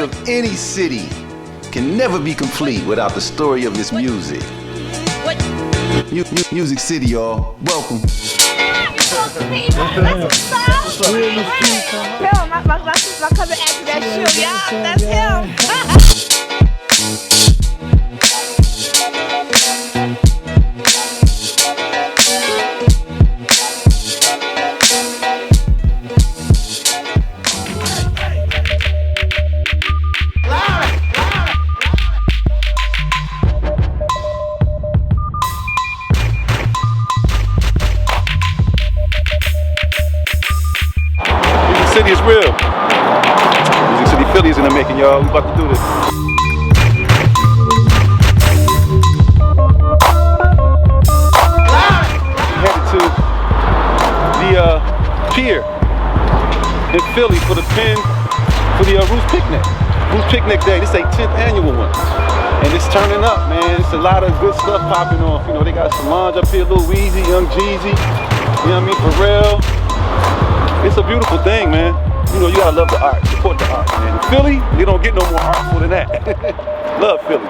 of any city can never be complete without the story of its music. Music City, y'all. Welcome. My cousin asked that shoe, y'all. That's him. City is real. Music City Philly is in the making, y'all. We about to do this. We headed to the pier in Philly for the Roots Picnic. Roots Picnic Day. This is their 10th annual one. And it's turning up, man. It's a lot of good stuff popping off. You know, they got Solange up here, Lil Weezy, Young Jeezy. You know what I mean? Pharrell. It's a beautiful thing, man. You know, you gotta love the art, support the art, man. In Philly, you don't get no more artful than that. Love Philly.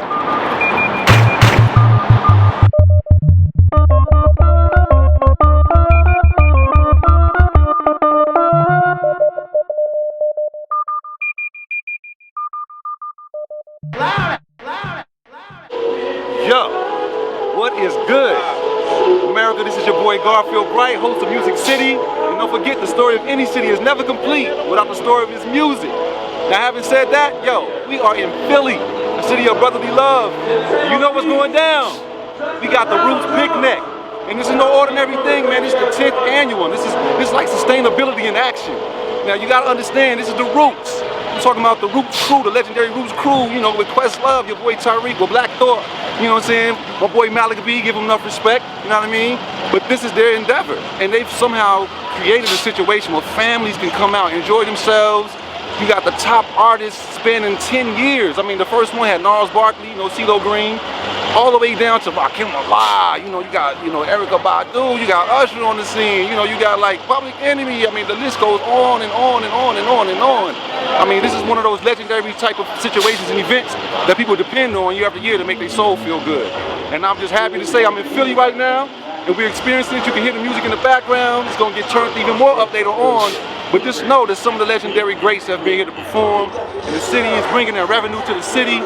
Yo, what is good? America, this is your boy Garfield Bright, host of Music City. And don't forget, the story of any city is never complete without the story of its music. Now, having said that, yo, we are in Philly, the city of brotherly love. You know what's going down. We got the Roots Picnic. And this is no ordinary thing, man. This is the 10th annual. This is like sustainability in action. Now, you gotta understand, this is the Roots. I'm talking about the Roots crew, the legendary Roots crew, you know, with Questlove, your boy Tariq, with Black Thought, you know what I'm saying? My boy Malik B, give him enough respect, you know what I mean? But this is their endeavor, and they've somehow created a situation where families can come out, enjoy themselves. You got the top artists spanning 10 years. I mean, the first one had Gnarls Barkley, you know, CeeLo Green, all the way down to Rakim Allah, you know, you got, you know, Erykah Badu, you got Usher on the scene, you know, you got like Public Enemy. I mean, the list goes on and on and on and on and on. I mean, this is one of those legendary type of situations and events that people depend on year after year to make their soul feel good. And I'm just happy to say I'm in Philly right now, and we're experiencing it. You can hear the music in the background. It's gonna get turned even more up later on. But just know that some of the legendary greats have been here to perform, and the city is bringing their revenue to the city.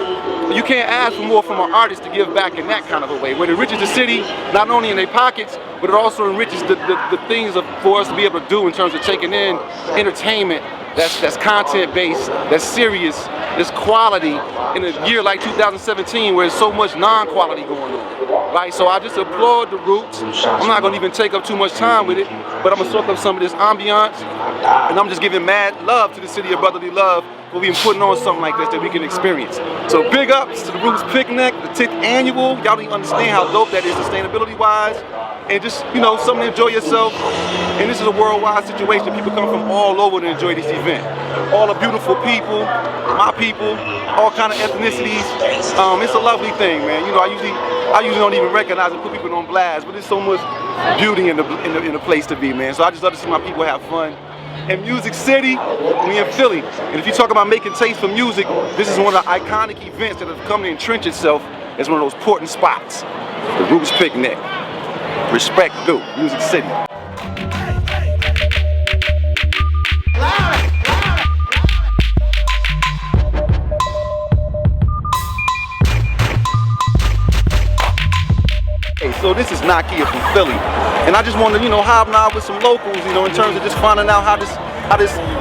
You can't ask for more from an artist to give back in that kind of a way, where it enriches the city, not only in their pockets, but it also enriches the things for us to be able to do in terms of taking in entertainment that's content-based, that's serious, that's quality in a year like 2017 where there's so much non-quality going on, right? So I just applaud the Roots. I'm not gonna even take up too much time with it, but I'm gonna soak up some of this ambiance, and I'm just giving mad love to the city of brotherly love for being putting on something like this that we can experience. So big ups to the Roots Picnic, the 10th annual. Y'all don't even understand how dope that is sustainability-wise. And just, you know, something to enjoy yourself. And this is a worldwide situation. People come from all over to enjoy this event. All the beautiful people, my people, all kind of ethnicities. It's a lovely thing, man. You know, I usually don't even recognize and put people on blast, but there's so much beauty in the place to be, man. So I just love to see my people have fun. In Music City, we in Philly. And if you talk about making taste for music, this is one of the iconic events that have come to entrench itself as one of those important spots. The Roots Picnic. Respect due, Music City. Hey, so this is Nakia from Philly, and I just want to, you know, hobnob with some locals, you know, in terms of just finding out how this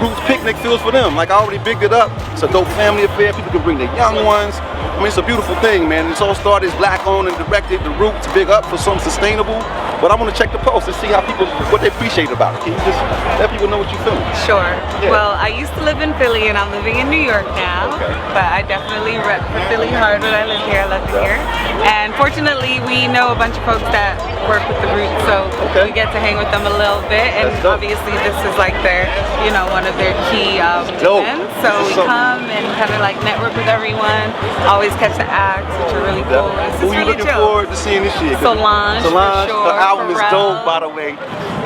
Roots Picnic feels for them. Like, I already bigged it up. It's a dope family affair. People can bring their young ones. I mean, it's a beautiful thing, man. It's all started, it's black owned and directed. The Roots, big up for something sustainable. But I want to check the post and see how people, what they appreciate about it. Can you just let people know what you're feeling? Sure. Yeah. Well, I used to live in Philly and I'm living in New York now. Okay. But I definitely rep for Philly hard when I live here. I love it here. And fortunately, we know a bunch of folks that work with the Roots, so we get to hang with them a little bit. And obviously, this is like their, you know, one of their key events. So we come and kind of like network with everyone. Always catch the acts, which are really cool. Who are you looking forward to seeing this year? Solange, for sure. Her album is dope, by the way.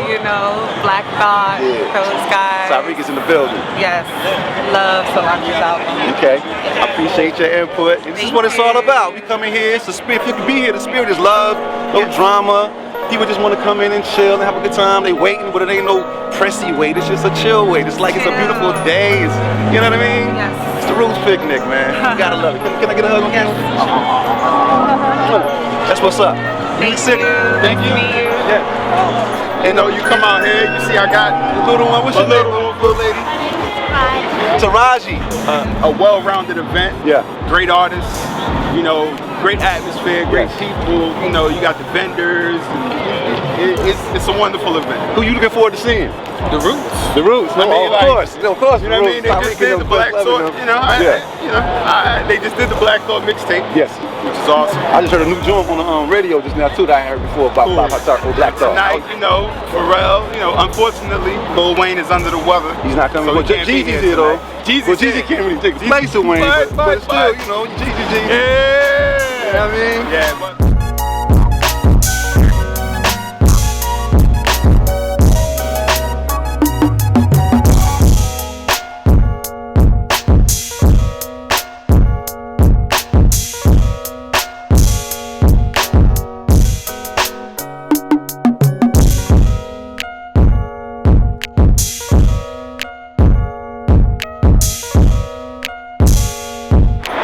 You know, Black Thought, those guys. Tyreek is in the building. Yes, love Solange's album. Okay, I appreciate your input. And this is what it's all about. We coming here, it's the spirit. If you can be here, the spirit is love, no drama. People just want to come in and chill and have a good time. They waiting, but it ain't no pressy wait. It's just a chill wait. It's like it's a beautiful day. It's, you know what I mean? Yes. It's the Roots picnic, man. You gotta love it. Can I get a hug on camera? That's what's up. Thank City. you. Thank you. Yeah. You know, you come out here, you see I got The little one. What's your name, little lady? Taraji. a well-rounded event. Yeah. Great artists, you know, great atmosphere, great people. You know, you got the vendors. It's a wonderful event. Who you looking forward to seeing? The Roots. The Roots. No, I mean, of like, course. No, of course. You know what I mean? They just did the Black Thought. You know, they just did the Black Thought mixtape. Yes. Which is awesome. I just heard a new joint on the radio just now too that I heard before about Black Thought. Tonight, you know, Pharrell, you know, unfortunately, Lil Wayne is under the weather. He's not coming. So Well, he can't be Jeezy's here here though. tonight. Well, Jeezy can't really take the place of Wayne, but still, you know, Jeezy. Yeah. You know what I mean? Yeah, but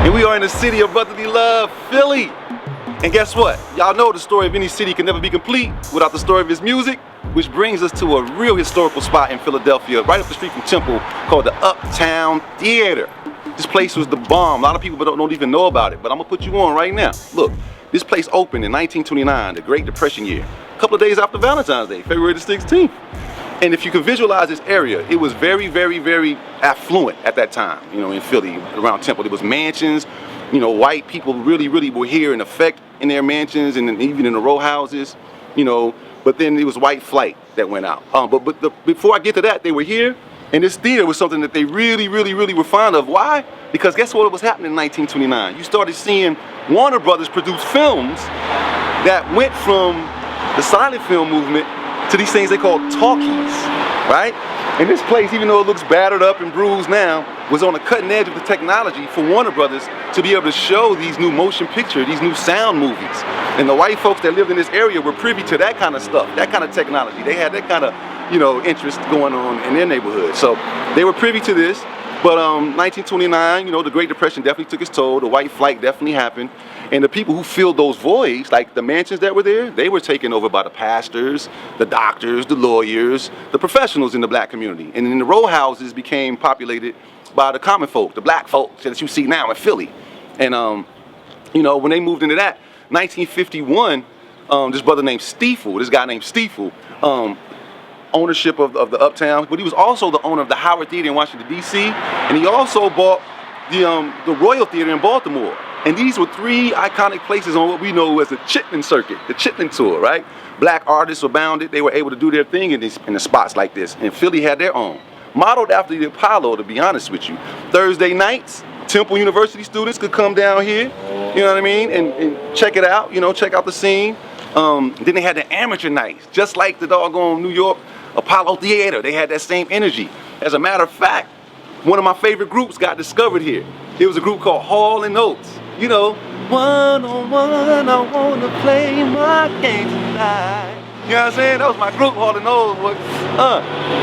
And we are in the city of brotherly love, Philly. And guess what? Y'all know the story of any city can never be complete without the story of its music, which brings us to a real historical spot in Philadelphia, right up the street from Temple, called the Uptown Theater. This place was the bomb. A lot of people don't even know about it, but I'm gonna put you on right now. Look, this place opened in 1929, the Great Depression year, a couple of days after Valentine's Day, February the 16th. And if you can visualize this area, it was very, very, very affluent at that time, you know, in Philly, around Temple. There was mansions, you know, white people really were here in effect in their mansions and even in the row houses, you know, but then it was white flight that went out. Before I get to that, they were here, and this theater was something that they really were fond of. Why? Because guess what was happening in 1929? You started seeing Warner Brothers produce films that went from the silent film movement to these things they call talkies, right? And this place, even though it looks battered up and bruised now, was on the cutting edge of the technology for Warner Brothers to be able to show these new motion picture, these new sound movies. And the white folks that lived in this area were privy to that kind of stuff, that kind of technology. They had that kind of, you know, interest going on in their neighborhood. So they were privy to this. But 1929, you know, the Great Depression definitely took its toll. The white flight definitely happened. And the people who filled those voids, like the mansions that were there, they were taken over by the pastors, the doctors, the lawyers, the professionals in the black community. And then the row houses became populated by the common folk, the black folks that you see now in Philly. And, you know, when they moved into that, 1951, this brother named Stiefel, this guy named Stiefel, ownership of the Uptown, but he was also the owner of the Howard Theater in Washington, D.C., and he also bought the Royal Theater in Baltimore. And these were three iconic places on what we know as the Chitlin Circuit, the Chitlin Tour, right? Black artists abounded. They were able to do their thing in the spots like this. And Philly had their own. Modeled after the Apollo, to be honest with you. Thursday nights, Temple University students could come down here, you know what I mean, and check it out, you know, check out the scene. Then they had the amateur nights, just like the doggone New York Apollo Theater. They had that same energy. As a matter of fact, one of my favorite groups got discovered here. It was a group called Hall and Oates. You know, one-on-one, I wanna play my game tonight. You know what I'm saying? That was my group, Hall and Oates.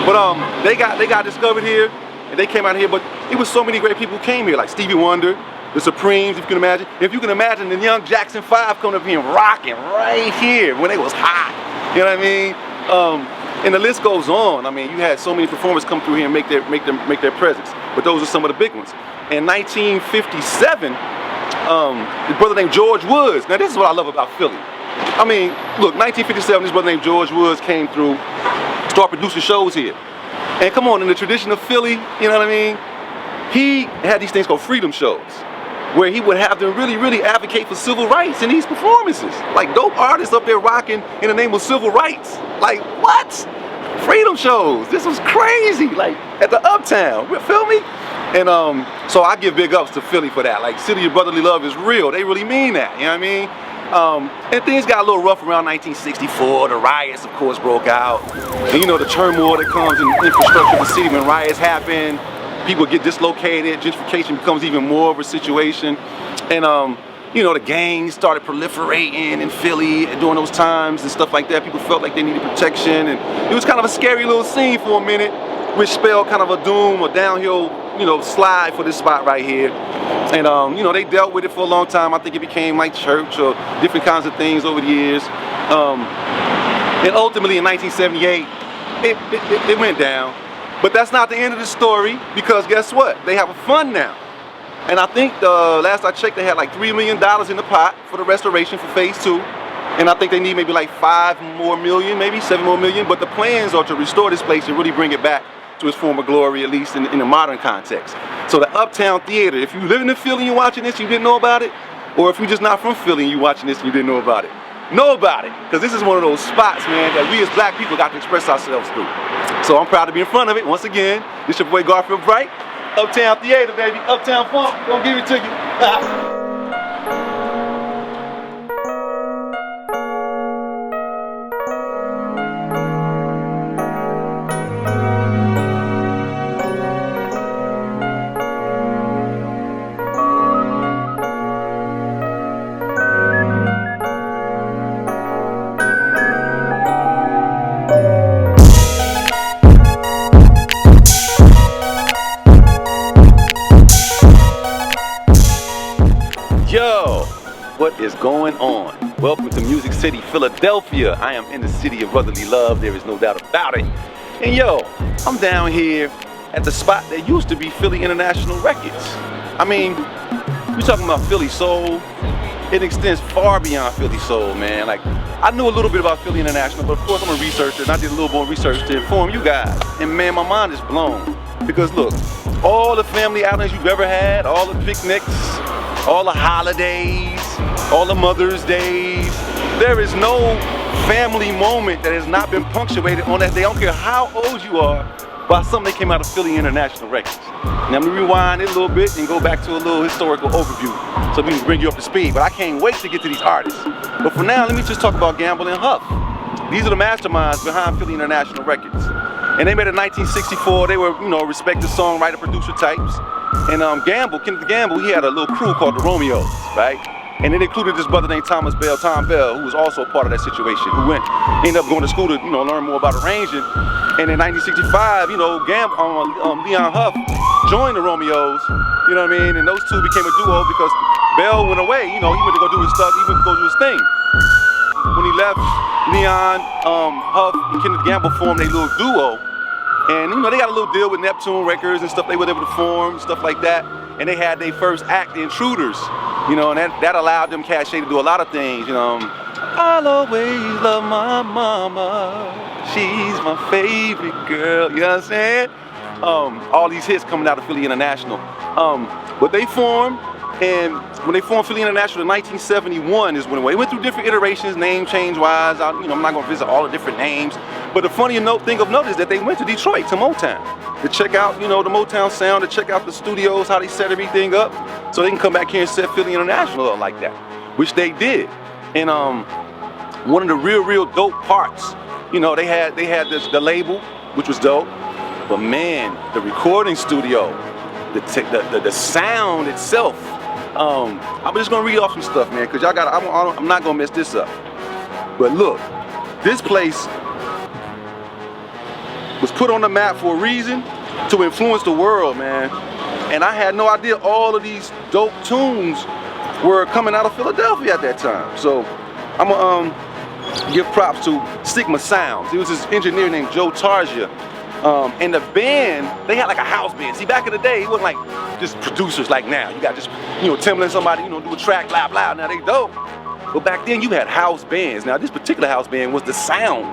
But they got discovered here, and they came out here. But it was so many great people who came here, like Stevie Wonder, the Supremes, if you can imagine. If you can imagine the young Jackson 5 coming up here and rocking right here when they was hot. You know what I mean? And the list goes on. I mean, you had so many performers come through here and make their presence. But those are some of the big ones. In 1957, this brother named George Woods. Now this is what I love about Philly. I mean, look, 1957, this brother named George Woods came through, started producing shows here. And come on, in the tradition of Philly, you know what I mean? He had these things called freedom shows. where he would have them really advocate for civil rights in these performances. Like dope artists up there rocking in the name of civil rights. Like what? Freedom shows. This was crazy. Like at the Uptown, you feel me? And so I give big ups to Philly for that. Like City of Brotherly Love is real. They really mean that, you know what I mean? And things got a little rough around 1964. The riots, of course, broke out. And you know the turmoil that comes in infrastructure of the city when riots happen. People get dislocated, gentrification becomes even more of a situation. And you know, the gangs started proliferating in Philly during those times and stuff like that. People felt like they needed protection, and it was kind of a scary little scene for a minute, which spelled kind of a doom or downhill, you know, slide for this spot right here. And you know, they dealt with it for a long time. I think it became like church or different kinds of things over the years. And ultimately in 1978, it went down. But that's not the end of the story, because guess what? They have a fund now. And I think last I checked, they had like $3 million in the pot for the restoration for phase 2. And I think they need maybe like 5 more million, maybe 7 more million. But the plans are to restore this place and really bring it back to its former glory, at least in a modern context. So the Uptown Theater, if you live in Philly and you're watching this and you didn't know about it, or if you're just not from Philly and you're watching this and you didn't know about it, because this is one of those spots, man, that we as black people got to express ourselves through. So I'm proud to be in front of it. Once again, this your boy Garfield Bright, Uptown Theater, baby, Uptown Funk, gonna give it to you. Yo, what is going on? Welcome to Music City, Philadelphia. I am in the city of brotherly love, there is no doubt about it. And yo, I'm down here at the spot that used to be Philly International Records. I mean, we're talking about Philly soul. It extends far beyond Philly soul, man. Like, I knew a little bit about Philly International, but of course I'm a researcher, and I did a little more research to inform you guys. And man, my mind is blown. Because look, all the family outings you've ever had, all the picnics, all the holidays, all the Mother's Days, there is no family moment that has not been punctuated on that day. I don't care how old you are, by something that came out of Philly International Records. Now I'm gonna rewind it a little bit and go back to a little historical overview so we can bring you up to speed. But I can't wait to get to these artists. But for now, let me just talk about Gamble and Huff. These are the masterminds behind Philly International Records. And they met in 1964. They were, you know, respected songwriter, producer types. And Kenneth Gamble, he had a little crew called the Romeos, right? And it included this brother named Tom Bell, who was also a part of that situation, who ended up going to school to, you know, learn more about arranging. And in 1965, you know, Leon Huff joined the Romeos, you know what I mean? And those two became a duo because Bell went away, you know, he went to go do his stuff, he went to go do his thing. When he left, Leon, Huff, and Kenneth Gamble formed a little duo. And you know, they got a little deal with Neptune Records and stuff they were able to form, stuff like that. And they had their first act, The Intruders, you know, and that allowed them cachet to do a lot of things, you know. I'll always love my mama, she's my favorite girl, you know what I'm saying? All these hits coming out of Philly International. But they formed, and when they formed Philly International in 1971 is when it went through different iterations, name change wise. I'm not gonna visit all the different names. But the funny thing of note is that they went to Detroit, to Motown, to check out, you know, the Motown sound, to check out the studios, how they set everything up, so they can come back here and set Philly International up like that, which they did. And one of the real dope parts, you know, they had the label, which was dope, but man, the recording studio, the sound itself. I'm just gonna read off some stuff, man, because I'm not gonna mess this up. But look, this place was put on the map for a reason, to influence the world, man. And I had no idea all of these dope tunes were coming out of Philadelphia at that time. So I'm gonna give props to Sigma Sounds. It was this engineer named Joe Tarja. And the band, they had like a house band. See, back in the day, it wasn't like just producers like now. You got just, you know, Timbaland, somebody, you know, do a track, blah, blah. Now they dope. But back then you had house bands. Now this particular house band was the sound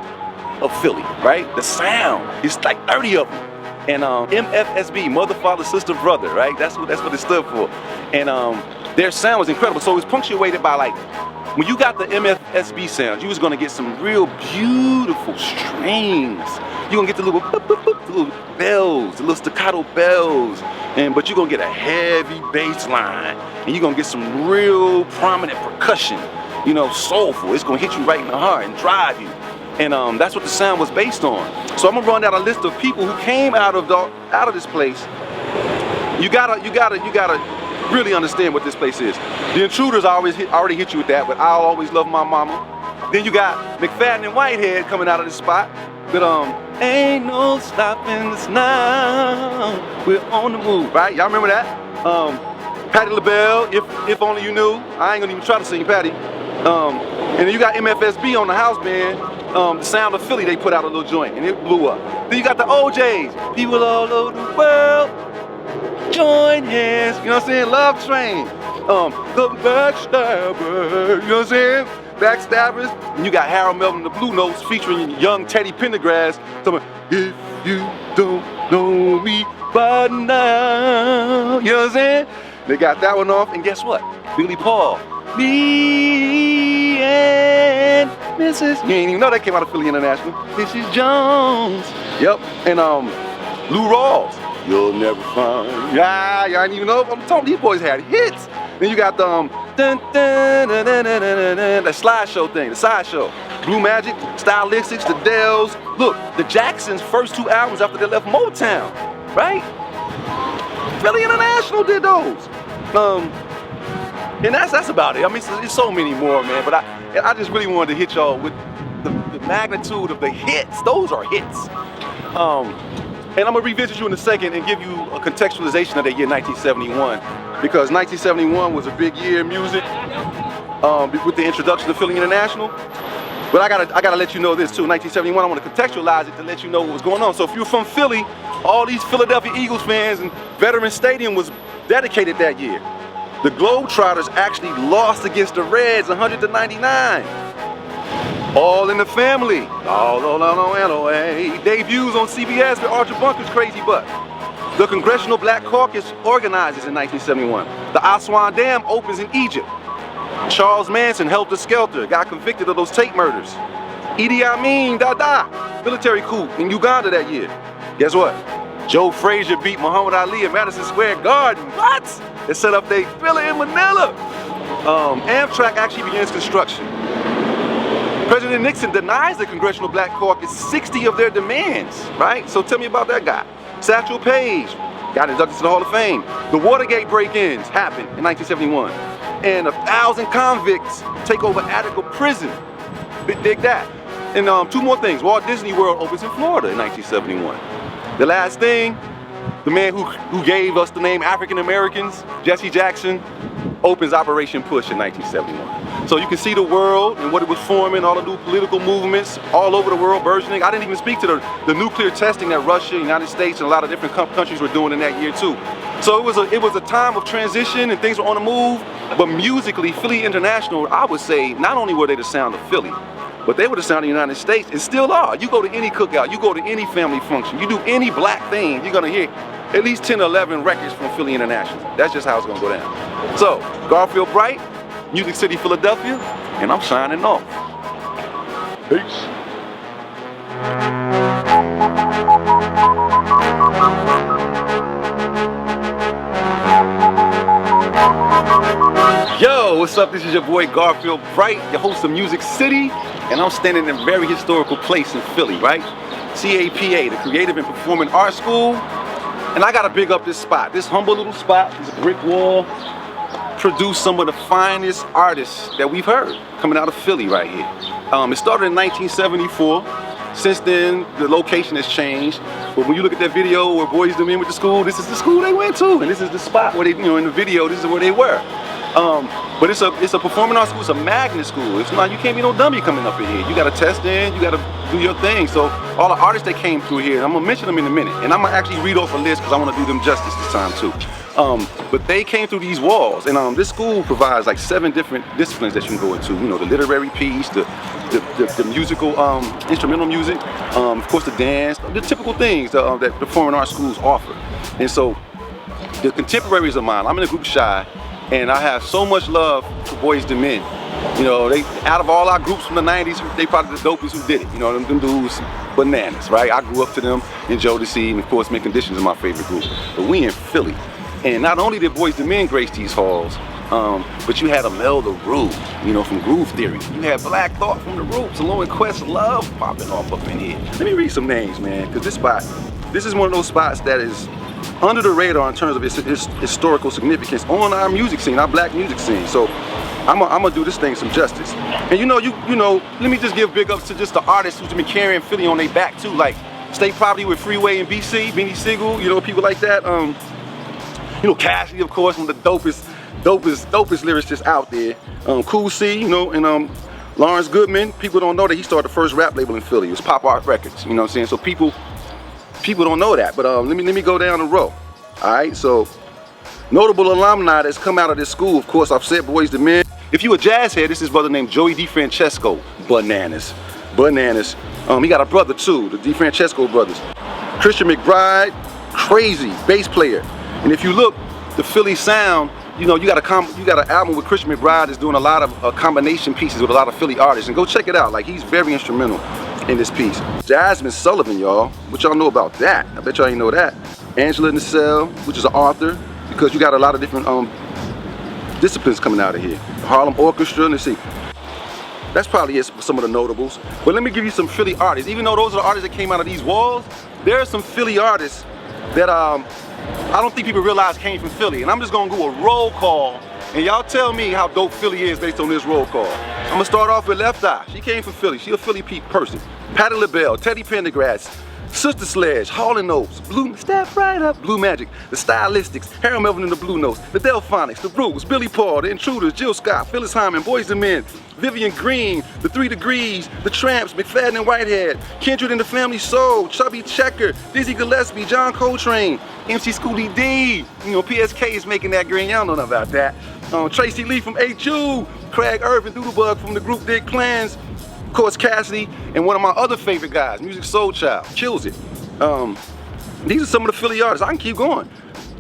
of Philly, right? The sound. It's like 30 of them. And MFSB, Mother, Father, Sister, Brother, right? That's what it stood for. And their sound was incredible. So it was punctuated by like, when you got the MFSB sound, you was gonna get some real beautiful strings. You're gonna get the little, boop, boop, boop, the little bells, the little staccato bells, but you're gonna get a heavy bass line, and you're gonna get some real prominent percussion, you know, soulful. It's gonna hit you right in the heart and drive you. And that's what the sound was based on. So I'm gonna run down a list of people who came out of this place. You gotta really understand what this place is. The Intruders already hit you with that, but I'll always love my mama. Then you got McFadden and Whitehead coming out of this spot. But ain't no stopping us now. We're on the move, right? Y'all remember that? Patti LaBelle, if only you knew. I ain't gonna even try to sing Patti. And then you got MFSB on the house band. The Sound of Philly, they put out a little joint and it blew up. Then you got the OJs, people all over the world. Join hands, you know what I'm saying? Love Train, the Backstabbers, you know what I'm saying? Backstabbers. And you got Harold Melvin and the Blue Notes featuring young Teddy Pendergrass. Talking, if you don't know me by now, you know what I'm saying? They got that one off, and guess what? Billy Paul, me and Mrs. You ain't even know that came out of Philly International. Mrs. Jones. Yep. And Lou Rawls. You'll never find. Yeah, y'all didn't even know. I'm telling you, these boys had hits. Then you got the the slideshow thing, the sideshow. Blue Magic, Stylistics, the Dells. Look, the Jacksons' first 2 albums after they left Motown, right? Philly International did those. And that's about it. I mean, it's so many more, man. But I just really wanted to hit y'all with the magnitude of the hits. Those are hits. And I'm gonna revisit you in a second and give you a contextualization of that year 1971, because 1971 was a big year in music with the introduction of Philly International. But I gotta let you know this too. 1971, I want to contextualize it to let you know what was going on. So if you're from Philly, all these Philadelphia Eagles fans, and Veterans Stadium was dedicated that year. The Globetrotters actually lost against the Reds 100-99. All in the Family. Debuts on CBS with Archer Bunker's Crazy Butt. The Congressional Black Caucus organizes in 1971. The Aswan Dam opens in Egypt. Charles Manson, Helter Skelter, got convicted of those tape murders. Idi Amin, Dada, military coup in Uganda that year. Guess what? Joe Frazier beat Muhammad Ali at Madison Square Garden. What? They set up their Thriller in Manila. Amtrak actually begins construction. President Nixon denies the Congressional Black Caucus 60 of their demands, right? So tell me about that guy. Satchel Paige got inducted to the Hall of Fame. The Watergate break-ins happened in 1971. And 1,000 convicts take over Attica Prison. Dig that. And 2 more things. Walt Disney World opens in Florida in 1971. The last thing, the man who gave us the name African Americans, Jesse Jackson, opens Operation Push in 1971. So you can see the world and what it was forming, all the new political movements all over the world burgeoning. I didn't even speak to the nuclear testing that Russia, United States, and a lot of different countries were doing in that year too. So it was a time of transition and things were on the move, but musically, Philly International, I would say, not only were they the sound of Philly, but they were the sound of the United States, and still are. You go to any cookout, you go to any family function, you do any black thing, you're gonna hear at least 10 or 11 records from Philly International. That's just how it's gonna go down. So, Garfield Bright, Music City, Philadelphia, and I'm signing off. Peace. Yo, what's up? This is your boy Garfield Bright, your host of Music City, and I'm standing in a very historical place in Philly, right? CAPA, the Creative and Performing Arts School. And I gotta big up this spot. This humble little spot, this brick wall, produced some of the finest artists that we've heard coming out of Philly right here. It started in 1974. Since then, the location has changed. But when you look at that video where Boys II Men went to school, this is the school they went to, and this is the spot where they, in the video, this is where they were. But it's a performing arts school. It's a magnet school. It's not, you can't be no dummy coming up in here. You got to test in. You got to do your thing. So all the artists that came through here, I'm gonna mention them in a minute, and I'm gonna actually read off a list because I want to do them justice this time too. But they came through these walls, and this school provides like 7 different disciplines that you can go into. You know, the literary piece, the musical, instrumental music, of course the dance, the typical things that performing arts schools offer. And so the contemporaries of mine, I'm in a group SHAI, And I have so much love for Boyz II Men. You know, they out of all our groups from the 90s, they probably the dopest who did it. You know, them dudes, bananas, right? I grew up to them, enjoyed the scene, and of course, Mint Conditions is my favorite group. But we in Philly. And not only did Boyz II Men grace these halls, but you had Imelda Roots, you know, from Groove Theory. You had Black Thought from the Roots, along with Questlove popping off up in here. Let me read some names, man, because this is one of those spots that is under the radar in terms of its historical significance on our music scene, our black music scene. So I'm gonna do this thing some justice. And you know, let me just give big ups to just the artists who's been carrying Philly on their back too, like State Property with Freeway and BC, Beanie Sigel, you know, people like that. You know, Cassidy, of course, one of the dopest lyricists out there. Cool C, you know, and Lawrence Goodman. People don't know that he started the first rap label in Philly. It was Pop Art Records, you know what I'm saying? So people don't know that, but let me go down the row. All right, so notable alumni that's come out of this school, of course, I've said Boyz II Men. If you a jazz head, this is his brother named Joey DeFrancesco. Bananas. He got a brother too, the DeFrancesco brothers. Christian McBride, crazy bass player. And if you look, the Philly sound, you know, you got an album with Christian McBride that's doing a lot of combination pieces with a lot of Philly artists, and go check it out. Like, he's very instrumental in this piece. Jasmine Sullivan, y'all. What y'all know about that? I bet y'all ain't know that. Angela Nacelle, which is an author, because you got a lot of different disciplines coming out of here. Harlem Orchestra, let's see. That's probably it for some of the notables. But let me give you some Philly artists. Even though those are the artists that came out of these walls, there are some Philly artists that I don't think people realize came from Philly. And I'm just gonna do a roll call, and y'all tell me how dope Philly is based on this roll call. I'm gonna start off with Left Eye. She came from Philly. She a Philly person. Patti LaBelle, Teddy Pendergrass, Sister Sledge, Hall & Oates, Blue, Step Right Up, Blue Magic, the Stylistics, Harold Melvin and the Blue Notes, the Delphonics, the Roots, Billy Paul, the Intruders, Jill Scott, Phyllis Hyman, Boyz II Men, Vivian Green, the 3 Degrees, the Tramps, McFadden and Whitehead, Kindred and the Family Soul, Chubby Checker, Dizzy Gillespie, John Coltrane, MC Scooty D, you know, PSK is making that green, y'all know nothing about that. Tracy Lee from HU, Craig Irvin, Doodlebug from the group Dick Clans, of course Cassidy, and one of my other favorite guys, Music Soul Child, kills it. These are some of the Philly artists. I can keep going.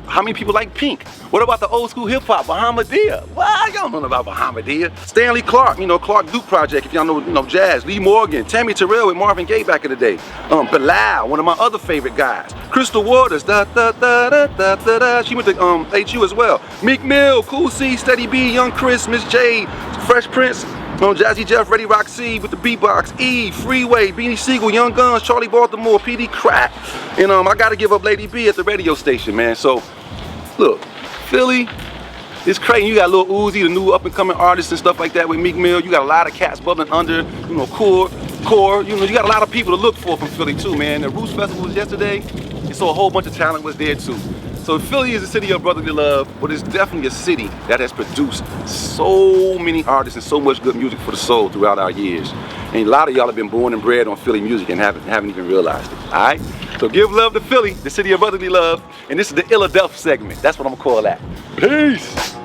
How many people like Pink? What about the old school hip hop, Bahamadia? Well, y'all know about Bahamadia. Stanley Clark, you know, Clark Duke Project, if y'all know jazz. Lee Morgan, Tammy Terrell with Marvin Gaye back in the day. Bilal, one of my other favorite guys. Crystal Waters, da da da da da da da. She went to HU as well. Meek Mill, Cool C, Steady B, Young Chris, Miss J, Fresh Prince. Jazzy Jeff, Ready Rock C with the beatbox, E, Freeway, Beanie Sigel, Young Guns, Charlie Baltimore, PD Crack, and I gotta give up Lady B at the radio station, man. So, look, Philly, it's crazy. You got Lil Uzi, the new up and coming artists and stuff like that with Meek Mill. You got a lot of cats bubbling under, you know, Core. You know, you got a lot of people to look for from Philly too, man. The Roots Festival was yesterday, and so a whole bunch of talent was there too. So Philly is a city of brotherly love, but it's definitely a city that has produced so many artists and so much good music for the soul throughout our years. And a lot of y'all have been born and bred on Philly music and haven't even realized it, all right? So give love to Philly, the city of brotherly love, and this is the Illa Duff segment. That's what I'm gonna call that. Peace.